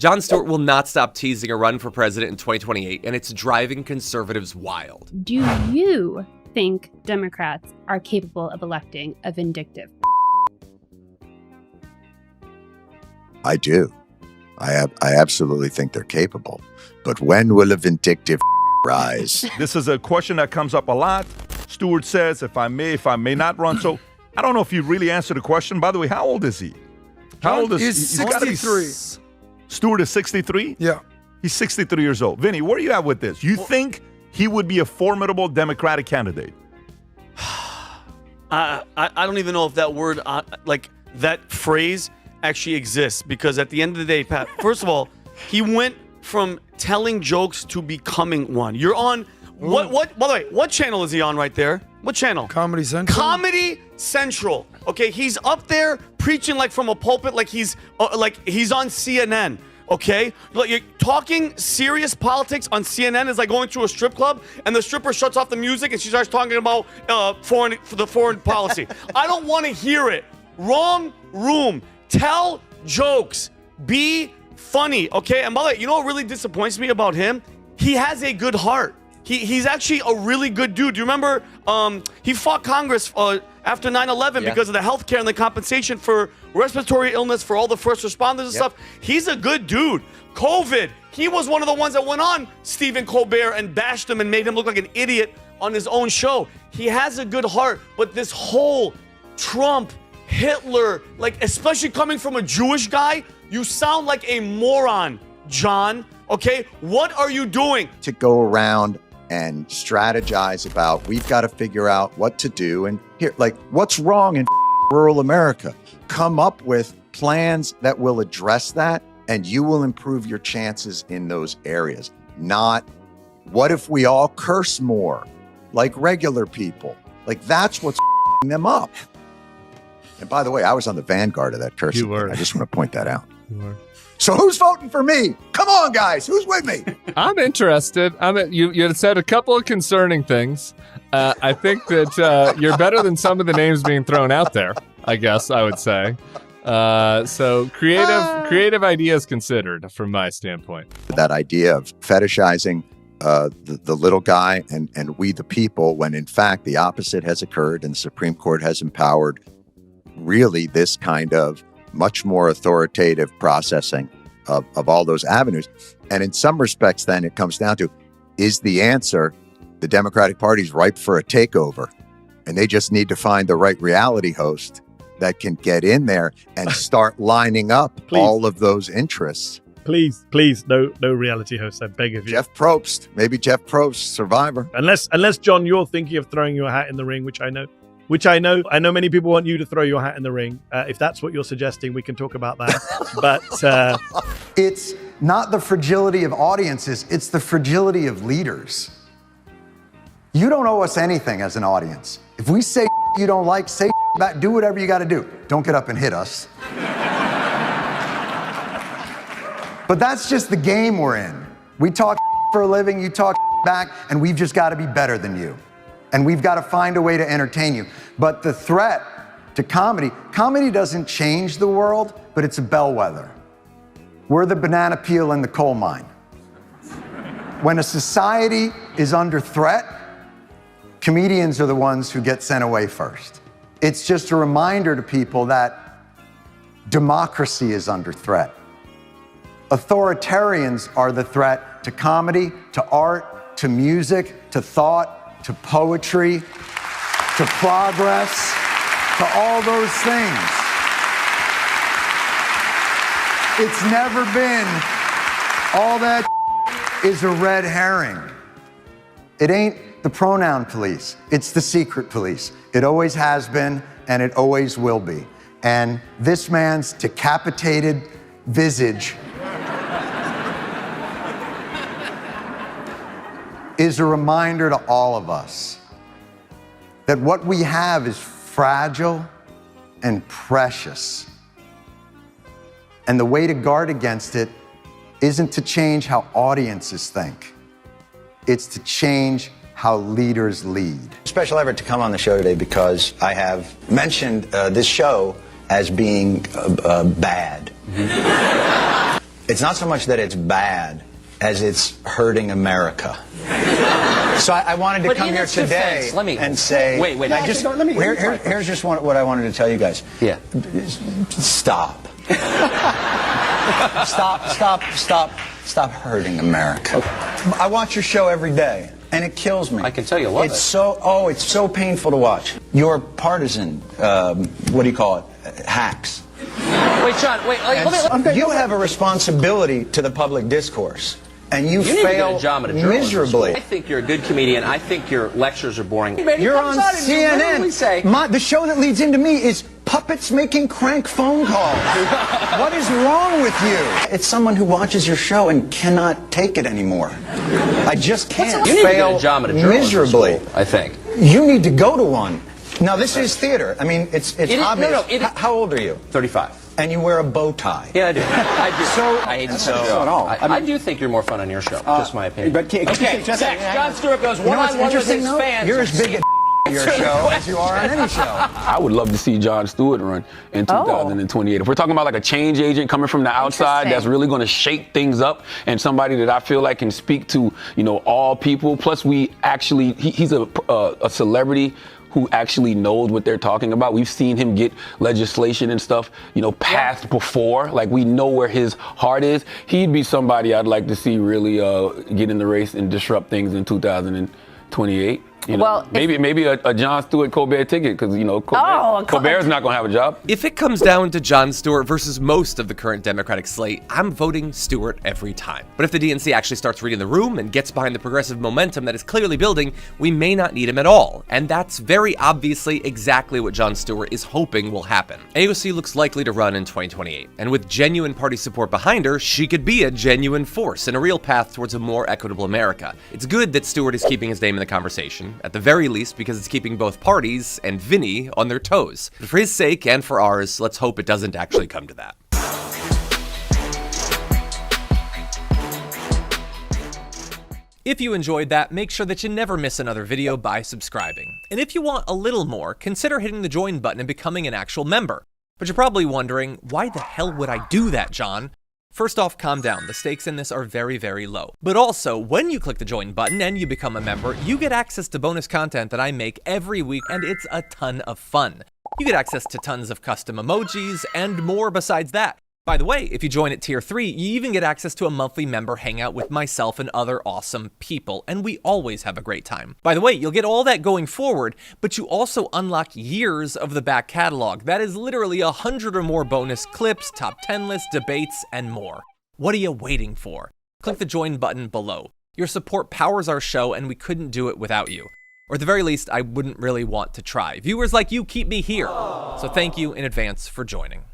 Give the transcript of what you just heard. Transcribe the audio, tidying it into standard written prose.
Jon Stewart will not stop teasing a run for president in 2028, and it's driving conservatives wild. Do you think Democrats are capable of electing a vindictive? I do. I absolutely think they're capable. But when will a vindictive rise? This is a question that comes up a lot. Stewart says, if I may not run. So I don't know if you really answered the question. By the way, how old is he? How old is he? He's 63. Stewart is 63? Yeah. He's 63 years old. Vinny, where are you at with this? You think he would be a formidable Democratic candidate? I don't even know if that word, like that phrase actually exists, because at the end of the day, Pat, first of all, he went from telling jokes to becoming one. You're on, what, by the way, what channel is he on right there? What channel? Comedy Central. Comedy Central. Okay, he's up there preaching like from a pulpit, like he's on CNN. Okay, like you're talking serious politics on CNN is like going to a strip club and the stripper shuts off the music and she starts talking about foreign policy. I don't want to hear it. Wrong room. Tell jokes. Be funny. Okay, and by the way, you know what really disappoints me about him? He has a good heart. He's actually a really good dude. Do you remember he fought Congress after 9/11 because of the health care and the compensation for respiratory illness for all the first responders and stuff? He's a good dude. COVID, he was one of the ones that went on Stephen Colbert and bashed him and made him look like an idiot on his own show. He has a good heart, but this whole Trump, Hitler, like especially coming from a Jewish guy, you sound like a moron, John. Okay, what are you doing? To go around and strategize about, we've got to figure out what to do. And here, like, what's wrong in rural America? Come up with plans that will address that, and you will improve your chances in those areas. Not, what if we all curse more like regular people? Like, that's what's them up. And by the way, I was on the vanguard of that cursing. You were. Thing. I just want to point that out. You were. So who's voting for me? Come on, guys. Who's with me? I'm interested. You had said a couple of concerning things. I think that you're better than some of the names being thrown out there, I guess I would say. So creative ideas considered from my standpoint. That idea of fetishizing the little guy and we the people, when in fact the opposite has occurred and the Supreme Court has empowered really this kind of much more authoritative processing of all those avenues. And in some respects, then it comes down to, is the answer the Democratic Party's ripe for a takeover? And they just need to find the right reality host that can get in there and start lining up all of those interests. Please, no reality host, I beg of you. Jeff Probst, maybe Jeff Probst, Survivor. Unless John, you're thinking of throwing your hat in the ring, which I know many people want you to throw your hat in the ring. If that's what you're suggesting, we can talk about that. But it's not the fragility of audiences, it's the fragility of leaders. You don't owe us anything as an audience. If we say you don't like, say back, do whatever you got to do. Don't get up and hit us. But that's just the game we're in. We talk for a living, you talk back, and we've just got to be better than you. And we've got to find a way to entertain you. But the threat to comedy doesn't change the world, but it's a bellwether. We're the banana peel in the coal mine. When a society is under threat, comedians are the ones who get sent away first. It's just a reminder to people that democracy is under threat. Authoritarians are the threat to comedy, to art, to music, to thought, to poetry, to progress, to all those things. It's never been, all that is a red herring. It ain't the pronoun police, it's the secret police. It always has been, and it always will be. And this man's decapitated visage is a reminder to all of us that what we have is fragile and precious. And the way to guard against it isn't to change how audiences think. It's to change how leaders lead. Special effort to come on the show today because I have mentioned this show as being bad. It's not so much that it's bad as it's hurting America. So I wanted to come here today and say, wait. Here's just what I wanted to tell you guys. Yeah. Stop. Stop hurting America. Okay. I watch your show every day, and it kills me. I can tell you love it. It's so painful to watch. Your partisan, what do you call it, hacks. Wait, John, You have a responsibility to the public discourse. And you fail miserably. I think you're a good comedian. I think your lectures are boring. You're on CNN. The show that leads into me is puppets making crank phone calls. What is wrong with you? It's someone who watches your show and cannot take it anymore. I just can't. You need to get a job at a miserably. School, I think. You need to go to one. Now, this is theater. I mean, it's obvious. How old are you? 35. And you wear a bow tie. Yeah, I do. I hate so at all. I do think you're more fun on your show. Just my opinion. But Jon Stewart goes one-on-one with his fans. You're as big a your show as you are on any show. I would love to see Jon Stewart run in 2028. If we're talking about like a change agent coming from the outside that's really going to shake things up, and somebody that I feel like can speak to, all people. Plus, he's a celebrity who actually knows what they're talking about. We've seen him get legislation and stuff, passed before. Like, we know where his heart is. He'd be somebody I'd like to see really get in the race and disrupt things in 2028. Maybe a Jon Stewart Colbert ticket, because Colbert's not going to have a job. If it comes down to Jon Stewart versus most of the current Democratic slate, I'm voting Stewart every time. But if the DNC actually starts reading the room and gets behind the progressive momentum that is clearly building, we may not need him at all. And that's very obviously exactly what Jon Stewart is hoping will happen. AOC looks likely to run in 2028, and with genuine party support behind her, she could be a genuine force and a real path towards a more equitable America. It's good that Stewart is keeping his name in the conversation, at the very least because it's keeping both parties and Vinny on their toes. But for his sake and for ours, let's hope it doesn't actually come to that. If you enjoyed that, make sure that you never miss another video by subscribing. And if you want a little more, consider hitting the join button and becoming an actual member. But you're probably wondering, why the hell would I do that, John? First off, calm down. The stakes in this are very, very low. But also, when you click the join button and you become a member, you get access to bonus content that I make every week, and it's a ton of fun. You get access to tons of custom emojis and more besides that. By the way, if you join at Tier 3, you even get access to a monthly member hangout with myself and other awesome people, and we always have a great time. By the way, you'll get all that going forward, but you also unlock years of the back catalog. That is literally 100 or more bonus clips, top 10 lists, debates, and more. What are you waiting for? Click the join button below. Your support powers our show, and we couldn't do it without you. Or at the very least, I wouldn't really want to try. Viewers like you keep me here. So thank you in advance for joining.